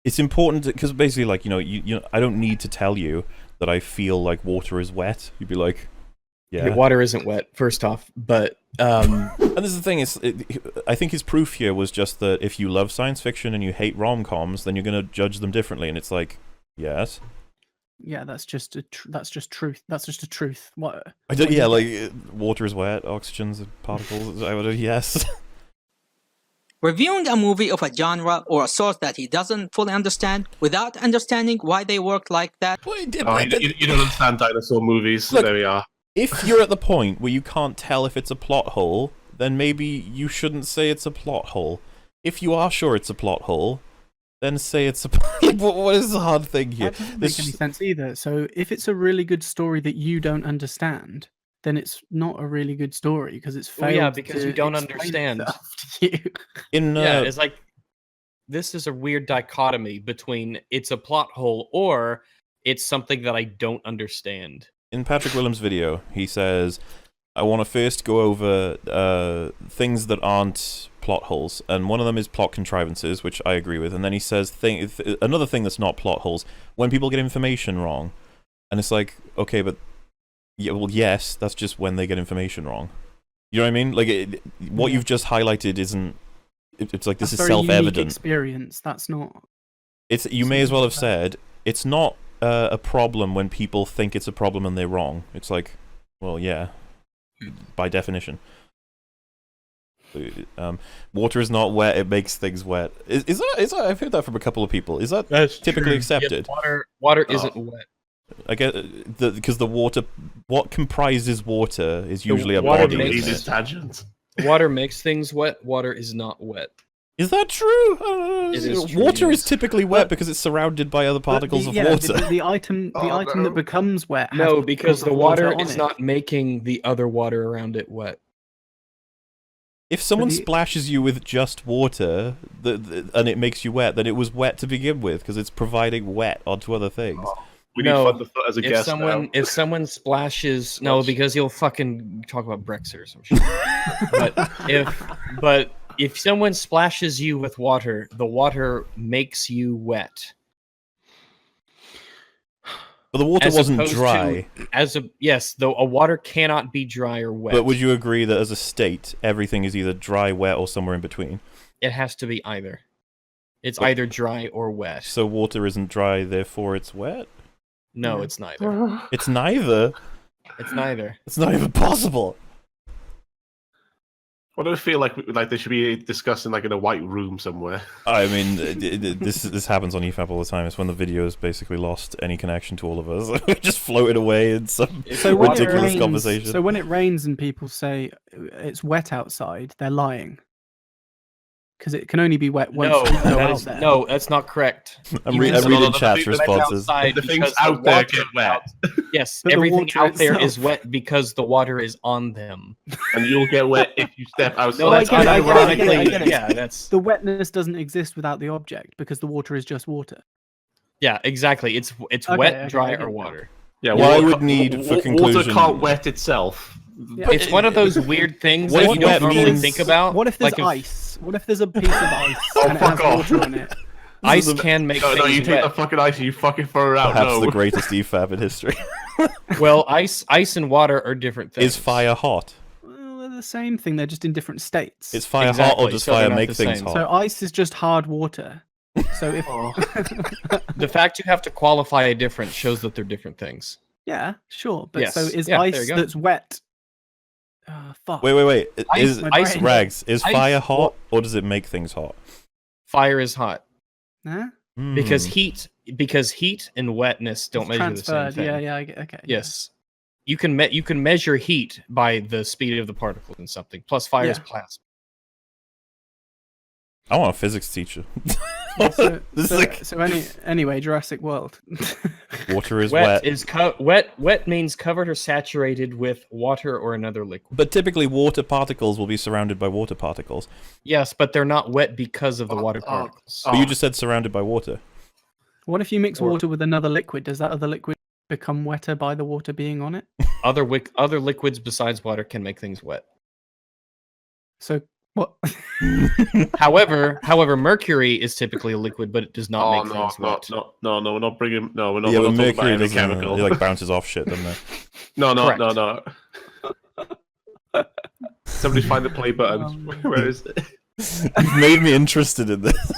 it's important because basically, like, I don't need to tell you that I feel like water is wet. You'd be like, yeah. Water isn't wet, first off, but and this is the thing I think his proof here was just that if you love science fiction and you hate rom-coms, then you're going to judge them differently, and it's like, yes. Yeah, that's just truth. That's just a truth. What? Yeah, like water is wet, oxygen's particles. Yes. Reviewing a movie of a genre or a source that he doesn't fully understand without understanding why they work like that. You don't understand dinosaur movies. Look, there we are. If you're at the point where you can't tell if it's a plot hole, then maybe you shouldn't say it's a plot hole. If you are sure it's a plot hole, then say it's a... what is the hard thing here? That doesn't make any sense either. So if it's a really good story that you don't understand, then it's not a really good story because it's failed. Yeah, because you don't understand. Yeah, it's like this is a weird dichotomy between it's a plot hole or it's something that I don't understand. In Patrick Williams' video, he says, I want to first go over things that aren't plot holes, and one of them is plot contrivances, which I agree with, and then he says another thing that's not plot holes, when people get information wrong. And it's like, okay, but yeah, well, yes, that's just when they get information wrong. You know what I mean? Like, what you've just highlighted isn't... It's like, this is self-evident. Experience. That's not... You may as well have said, it's not a problem when people think it's a problem and they're wrong. It's like, well, yeah, by definition. Water is not wet, it makes things wet. Is that I've heard that from a couple of people. Is that's typically accepted? Yes, water isn't wet. I guess because the water, what comprises water is usually a water body. Water makes things wet. Water is not wet. Is that true? It is true, water yes. is typically wet because it's surrounded by other particles of water. The item that becomes wet. No, because the water is not making the other water around it wet. If someone splashes you with just water and it makes you wet, then it was wet to begin with because it's providing wet onto other things. We need Fun the Foot as a guest now. If someone splashes... No, because you'll fucking talk about Brexit or some shit. but if someone splashes you with water, the water makes you wet. But the water wasn't dry. Yes, though a water cannot be dry or wet. But would you agree that as a state, everything is either dry, wet, or somewhere in between? It has to be either. It's either dry or wet. So water isn't dry, therefore it's wet? No, it's neither. It's neither? It's neither. It's not even possible. Why do I feel like they should be discussing like in a white room somewhere? I mean, this happens on EFAP all the time. It's when the video's basically lost any connection to all of us. We just floated away in some ridiculous conversation. So when it rains and people say it's wet outside, they're lying. Because it can only be wet once you go out there. No, that's not correct. I'm reading chat's responses. The things out there get wet. Yes, everything out there is wet because the water is on them. And you'll get wet if you step outside. No, that's unironically. Yeah, that's... The wetness doesn't exist without the object because the water is just water. Yeah, exactly. It's wet, dry, or water. Yeah, well, I would need for conclusion... Water can't wet itself. Yeah. It's one of those weird things that you don't normally think about. What if there's ice? What if there's a piece of ice and it has water on it? Ice can make things wet. No, you take the fucking ice and you fucking throw it out. Perhaps the greatest EFAP in history. Well, ice and water are different things. Is fire hot? Well, they're the same thing. They're just in different states. Is fire hot or does fire make things hot? So ice is just hard water. So if the fact you have to qualify a difference shows that they're different things. Yeah, sure. But yes. So is ice that's wet? Fuck. Wait. Is ice fire hot or does it make things hot? Fire is hot. Huh? Because heat and wetness don't measure the same thing. Yeah, okay. Yes. You can measure heat by the speed of the particles in something. Plus fire is plasma. I want a physics teacher. Anyway, Jurassic World. Water is wet. Wet means covered or saturated with water or another liquid. But typically water particles will be surrounded by water particles. Yes, but they're not wet because of the water particles. But you just said surrounded by water. What if you mix water with another liquid? Does that other liquid become wetter by the water being on it? Other liquids besides water can make things wet. So What? However, mercury is typically a liquid, but it does not make things wet. No, we're not bringing. No, we're not. Yeah, we're but not talking about mercury any doesn't. chemical. It like bounces off shit, doesn't it? No. Somebody find the play button. Where is it? You've made me interested in this.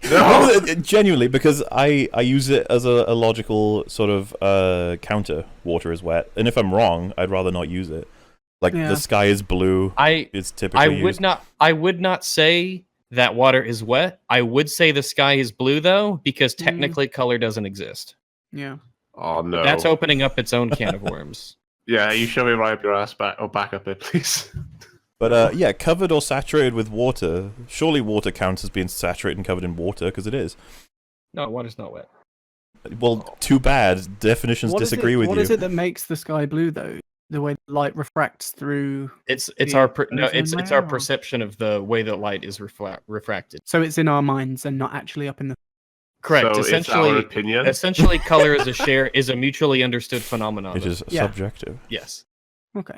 No. Genuinely, because I use it as a logical sort of counter. Water is wet, and if I'm wrong, I'd rather not use it. Like the sky is blue. It's typically used. I would not say that water is wet. I would say the sky is blue though, because technically color doesn't exist. Yeah. Oh no. But that's opening up its own can of worms. Yeah, you shove it right up your ass back up it, please. But yeah, covered or saturated with water. Surely water counts as being saturated and covered in water, because it is. No, water's not wet. Well, too bad. Definitions disagree with you. What is it that makes the sky blue, though? The way light refracts through. It's our perception of the way that light is refracted. So it's in our minds and not actually up in the. Correct. So essentially, it's our opinion. Essentially, color is a mutually understood phenomenon. It is subjective. Yes. Okay.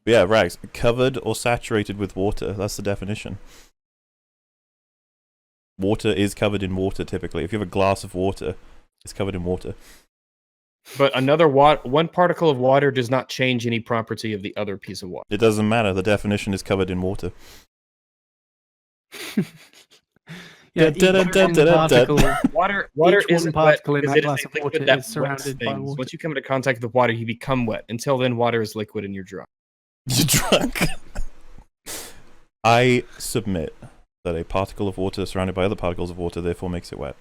Yeah, Rags. Covered or saturated with water. That's the definition. Water is covered in water, typically. If you have a glass of water, it's covered in water. But one particle of water does not change any property of the other piece of water. It doesn't matter. The definition is covered in water. Yeah, Water isn't particle wet in that glass of water that is surrounded by water. Once you come into contact with water, you become wet. Until then, water is liquid and you're dry. You're drunk. I submit that a particle of water surrounded by other particles of water therefore makes it wet.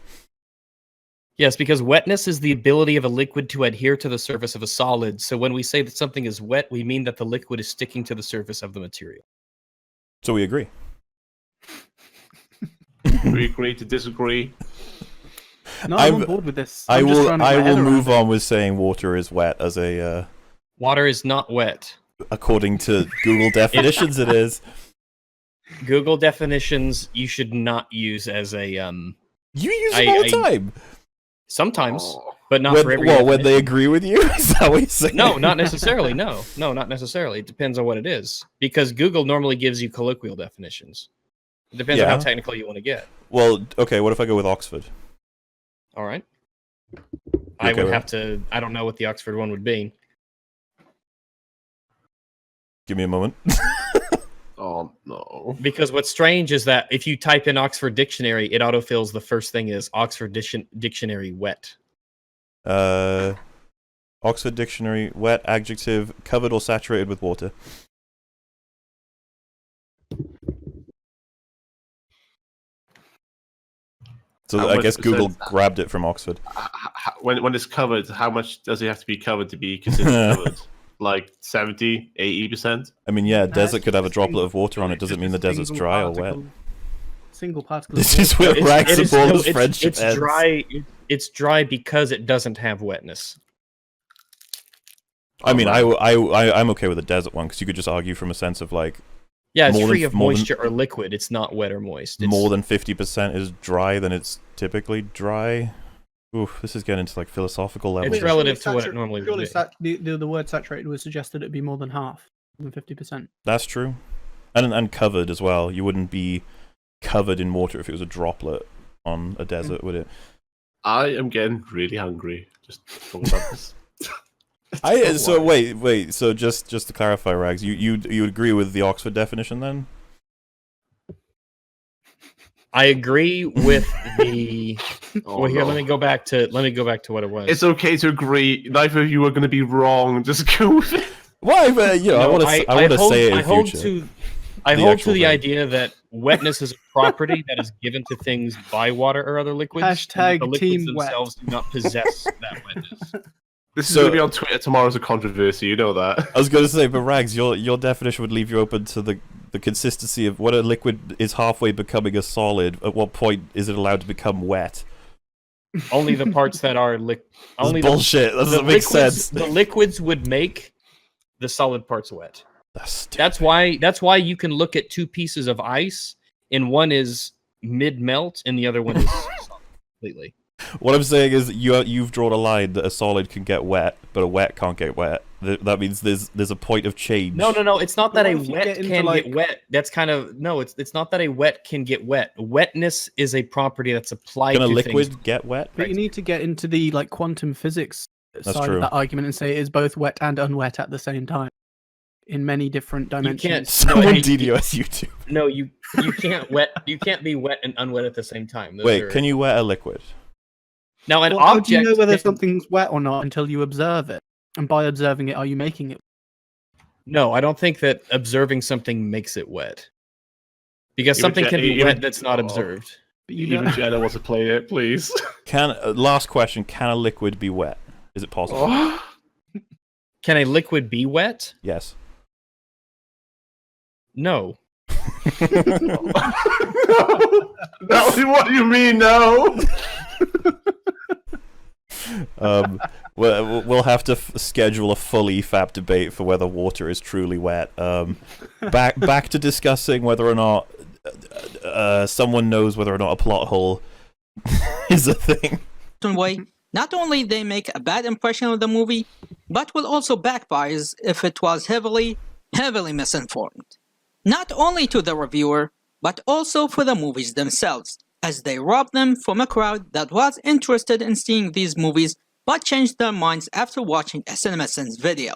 Yes, because wetness is the ability of a liquid to adhere to the surface of a solid. So when we say that something is wet, we mean that the liquid is sticking to the surface of the material. So we agree. We agree to disagree. No, I'm on board with this. I will move on with saying water is wet as a... Water is not wet. According to Google definitions, it is. Google definitions you should not use as a... You use them all the time. Sometimes, but not for every definition. When they agree with you? Is that what you're saying? No, not necessarily. No, not necessarily. It depends on what it is. Because Google normally gives you colloquial definitions. It depends on how technical you want to get. Well, okay, what if I go with Oxford? All right. I would have to... I don't know what the Oxford one would be. Give me a moment. Oh, no. Because what's strange is that if you type in Oxford Dictionary, it autofills the first thing is Oxford Dictionary wet. Oxford Dictionary, wet, adjective, covered or saturated with water. So I guess Google grabbed it from Oxford. When it's covered, how much does it have to be covered to be considered covered? Like 70, 80%? I mean, yeah, desert could have a droplet of water on it. Doesn't mean the desert's dry or wet. Single particle. This is where Rags and Paul's friendship ends. Dry. It's dry because it doesn't have wetness. I mean, I'm okay with the desert one because you could just argue from a sense of like. Yeah, it's free of moisture or liquid. It's not wet or moist. More than 50% is dry than it's typically dry. Oof, this is getting into like philosophical levels. It's relative to what it normally would be. The word saturated would suggest that it'd be more than half, than 50%. That's true. And covered as well. You wouldn't be covered in water if it was a droplet on a desert, would it? I am getting really hungry. Just talking about this. So wait. So just to clarify, Rags, you agree with the Oxford definition then? I agree with the. Let me go back to what it was. It's okay to agree. Neither of you are going to be wrong. Just go with it. Why? I want to say it in future. I hold to the idea that wetness is a property that is given to things by water or other liquids. Hashtag the liquids team themselves wet. do not possess that wetness. This is going to be on Twitter tomorrow as a controversy. You know that. I was going to say, but Rags, your definition would leave you open to the consistency of what a liquid is halfway becoming a solid. At what point is it allowed to become wet? Only the parts that are bullshit. That doesn't make sense. The liquids would make the solid parts wet. That's why you can look at two pieces of ice, and one is mid melt, and the other one is solid completely. What I'm saying is you've drawn a line that a solid can get wet, but a wet can't get wet. That means there's a point of change. No. It's not that a What if you wet get into, can like- get wet. That's kind of no. It's not that a wet can get wet. Wetness is a property that's applied Can a to liquid things. get wet? But you need to get into the like quantum physics side true. of that argument and say it is both wet and unwet at the same time in many different dimensions. can't- Someone No, DDoS YouTube. No, you can't wet. You can't be wet and unwet at the same time. Those Wait, are- can you wet a liquid? Now an Well, how object? do you know whether can- something's wet or not until you observe it? And by observing it, are you making it? No, I don't think that observing something makes it wet. Because something can be wet that's not observed. But you Even know, Jenna wants to play it, please. Last question: can a liquid be wet? Is it possible? Can a liquid be wet? Yes. No. What do you mean, no? We'll have to schedule a full EFAP debate for whether water is truly wet. Back to discussing whether or not someone knows whether or not a plot hole is a thing. Way, not only they make a bad impression of the movie, but will also backfire if it was heavily misinformed. Not only to the reviewer, but also for the movies themselves, as they rob them from a crowd that was interested in seeing these movies but changed their minds after watching a CinemaSins video.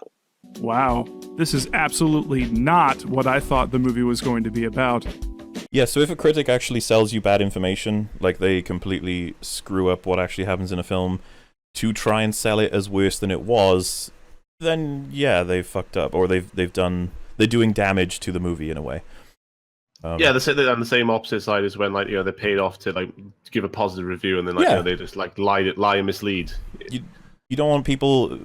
Wow, this is absolutely not what I thought the movie was going to be about. Yeah, so if a critic actually sells you bad information, like they completely screw up what actually happens in a film to try and sell it as worse than it was, then yeah, they've fucked up, or they're doing damage to the movie in a way. Yeah, they're on the same opposite side as when they're paid off to give a positive review and then they just lie and mislead. You don't want people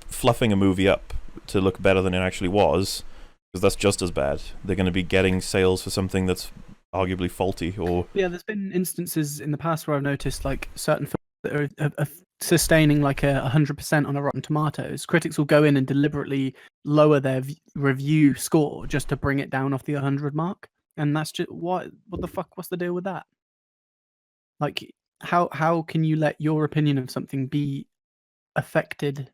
fluffing a movie up to look better than it actually was, because that's just as bad. They're going to be getting sales for something that's arguably faulty. Or yeah, there's been instances in the past where I've noticed like certain films that are sustaining like 100% on a Rotten Tomatoes. Critics will go in and deliberately lower their review score just to bring it down off the 100 mark, and that's just what the fuck? What's the deal with that? Like, how can you let your opinion of something be affected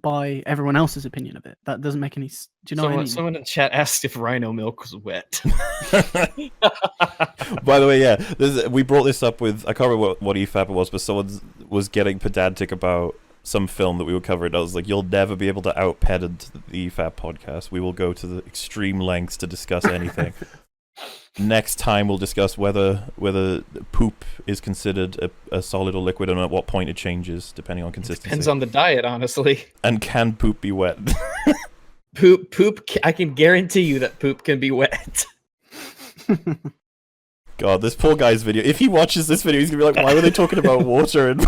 by everyone else's opinion of it? That doesn't make any. Do you know what I mean? Someone in chat asked if rhino milk was wet. By the way, yeah, we brought this up with, I can't remember what EFAP it was, but someone was getting pedantic about some film that we were covering. I was like, you'll never be able to out-pedant the EFAP podcast. We will go to the extreme lengths to discuss anything. Next time we'll discuss whether poop is considered a solid or liquid and at what point it changes depending on consistency. Depends on the diet, honestly. And can poop be wet? Poop. I can guarantee you that poop can be wet. God, this poor guy's video. If he watches this video, he's gonna be like, "Why were they talking about water?" And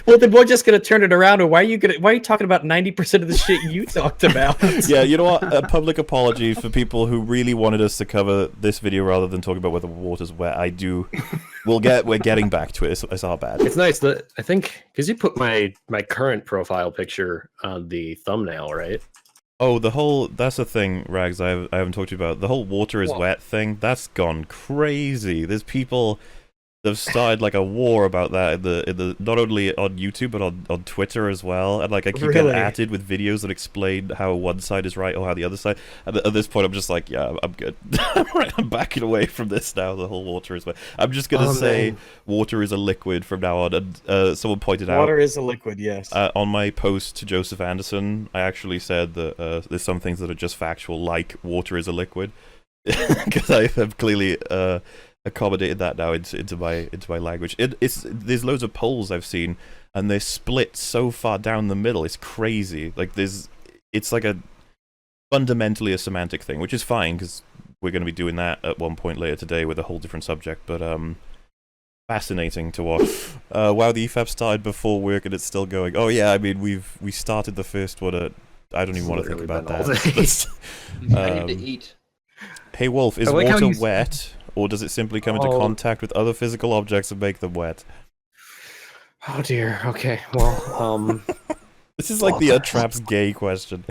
well, then we're just gonna turn it around. Or why are you talking about 90% of the shit you talked about? Yeah, you know what? A public apology for people who really wanted us to cover this video rather than talk about whether water's wet. We're getting back to it. It's our bad. It's nice that I think because you put my current profile picture on the thumbnail, right? Oh, that's a thing, Rags, I haven't talked to you about. The whole water is wet thing, that's gone crazy. There's people that have started like a war about that in the not only on YouTube but on Twitter as well. And like I keep getting atted with videos that explain how one side is right or how the other side. And at this point I'm just like, yeah, I'm good. I'm backing away from this now. The whole water is wet. I'm just gonna say water is a liquid from now on. And someone pointed out water is a liquid, yes. On my post to Joseph Anderson, I actually said that there's some things that are just factual, like water is a liquid, because I have clearly accommodated that now into my language. There's loads of polls I've seen, and they're split so far down the middle. It's crazy. Like it's like fundamentally a semantic thing, which is fine because we're going to be doing that at one point later today with a whole different subject. But fascinating to watch. Wow, the EFAP started before work and it's still going. Oh yeah, I mean we started the first one at. I don't even want to think about that. I need to eat. Hey Wolf, is water wet? Or does it simply come into contact with other physical objects and make them wet? Oh dear. Okay. Well, this is like the Traps gay question.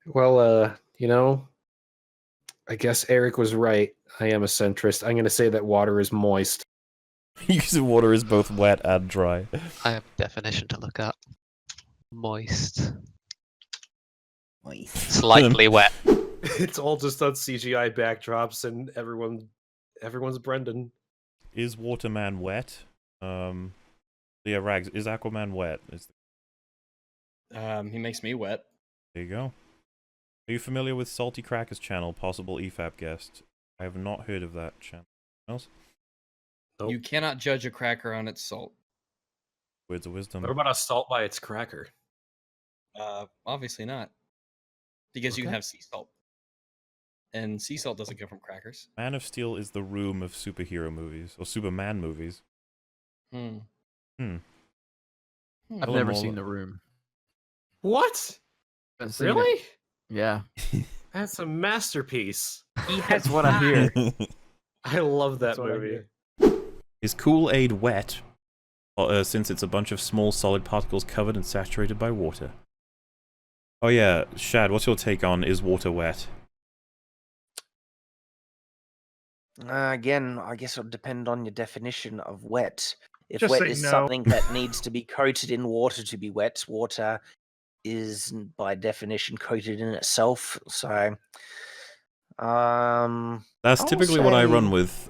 Well, I guess Eric was right. I am a centrist. I'm going to say that water is moist. You said water is both wet and dry. I have a definition to look up. Moist. Slightly wet. It's all just on CGI backdrops, and everyone's Brendan. Is Waterman wet? Yeah, Rags, is Aquaman wet? He makes me wet. There you go. Are you familiar with Salty Cracker's channel, possible EFAP guest? I have not heard of that channel. Else? Nope. You cannot judge a cracker on its salt. Words of wisdom. What about a salt by its cracker? Obviously not. Because you can have sea salt. And sea salt doesn't come from crackers. Man of Steel is the room of superhero movies, or Superman movies. Hmm. I've never seen The Room. What? Really? Yeah. That's a masterpiece. That's what I hear. I love that movie. Is Kool-Aid wet? Since it's a bunch of small solid particles covered and saturated by water. Oh yeah, Shad, what's your take on is water wet? Again, I guess it'll depend on your definition of wet. If Just wet say is no. something that needs to be coated in water to be wet, water is by definition coated in itself. So, that's typically what I run with.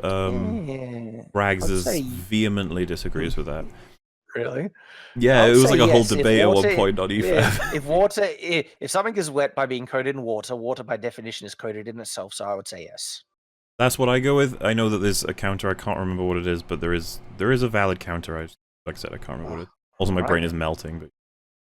Rags vehemently disagrees with that. Really? Yeah, it was like a whole debate at one point on EFAP. If something is wet by being coated in water, water by definition is coated in itself. So I would say yes. That's what I go with. I know that there's a counter. I can't remember what it is, but there is a valid counter. Like I said, I can't remember what it is. Also, my brain is melting. But